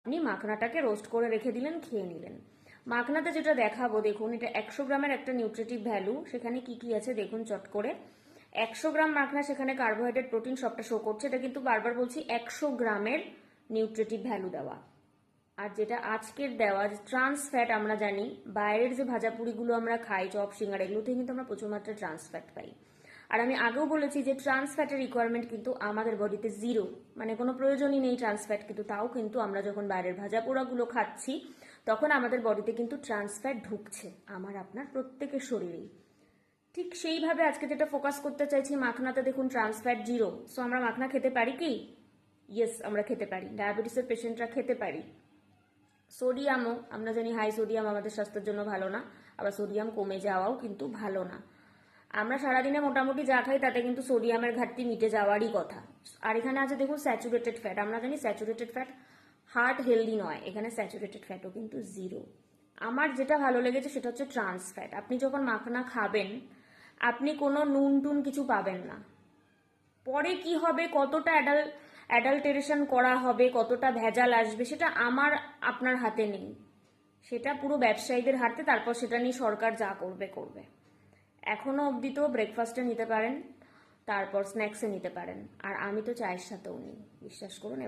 আপনি মাখনাটাকে রোস্ট করে রেখে দিলেন, খেয়ে নিলেন। মাখনাতে যেটা দেখাবো দেখুন, এটা 100 গ্রামের একটা নিউট্রিটিভ ভ্যালু। সেখানে কি কি আছে দেখুন চট করে। 100 গ্রাম মাখনা, সেখানে কার্বোহাইড্রেট, প্রোটিন সবটা শো করছে। এটা কিন্তু বারবার বলছি 100 গ্রামের নিউট্রিটিভ ভ্যালু দেওয়া। আর যেটা আজকের দেওয়া যে ট্রান্স ফ্যাট, আমরা জানি বাইরের যে ভাজাপুরিগুলো আমরা খাই, চপ সিঙ্গারা, এগুলোতে কিন্তু আমরা প্রচুর মাত্রায় ট্রান্স ফ্যাট পাই। আর আমি আগেও বলেছি যে ট্রান্স ফ্যাটের রিকোয়ারমেন্ট কিন্তু আমাদের বডিতে জিরো, মানে কোনো প্রয়োজনই নেই ট্রান্স ফ্যাট, কিন্তু তাও কিন্তু আমরা যখন বাইরের ভাজা পোড়াগুলো খাচ্ছি তখন আমাদের বডিতে কিন্তু ট্রান্স ফ্যাট ঢুকছে, আমার আপনার প্রত্যেকের শরীরেই। ঠিক সেইভাবে আজকে যেটা ফোকাস করতে চাইছি, মাখনাতে দেখুন ট্রান্স ফ্যাট জিরো। সো আমরা মাখনা খেতে পারি কি? ইয়েস, আমরা খেতে পারি। ডায়াবেটিসের পেশেন্টরা খেতে পারি। সোডিয়ামও আমরা জানি হাই সোডিয়াম আমাদের স্বাস্থ্যের জন্য ভালো না, আবার সোডিয়াম কমে যাওয়াও কিন্তু ভালো না। আমরা সারাদিনে মোটামুটি যা খাই তাতে কিন্তু সোডিয়ামের ঘাটতি মিটে যাওয়ারই কথা। আর এখানে আছে দেখুন স্যাচুরেটেড ফ্যাট। আমরা জানি স্যাচুরেটেড ফ্যাট হার্ট হেলদি নয়, এখানে স্যাচুরেটেড ফ্যাটও কিন্তু জিরো। আমার যেটা ভালো লেগেছে সেটা হচ্ছে ট্রান্স ফ্যাট। আপনি যখন মাখনা খাবেন আপনি কোনো নুন টুন কিছু পাবেন না। পরে কি হবে, কতটা অ্যাডাল্টারেশন করা হবে, কতটা ভেজাল আসবে, সেটা আমার আপনার হাতে নেই, সেটা পুরো ব্যবসায়ীদের হাতে। তারপর সেটা নিয়ে সরকার যা করবে করবে। এখনো অবধি তো ব্রেকফাস্টে নিতে পারেন, তারপর স্ন্যাক্সে নিতে পারেন, আর আমি তো চায়ের সাথেও নিই, বিশ্বাস করুন।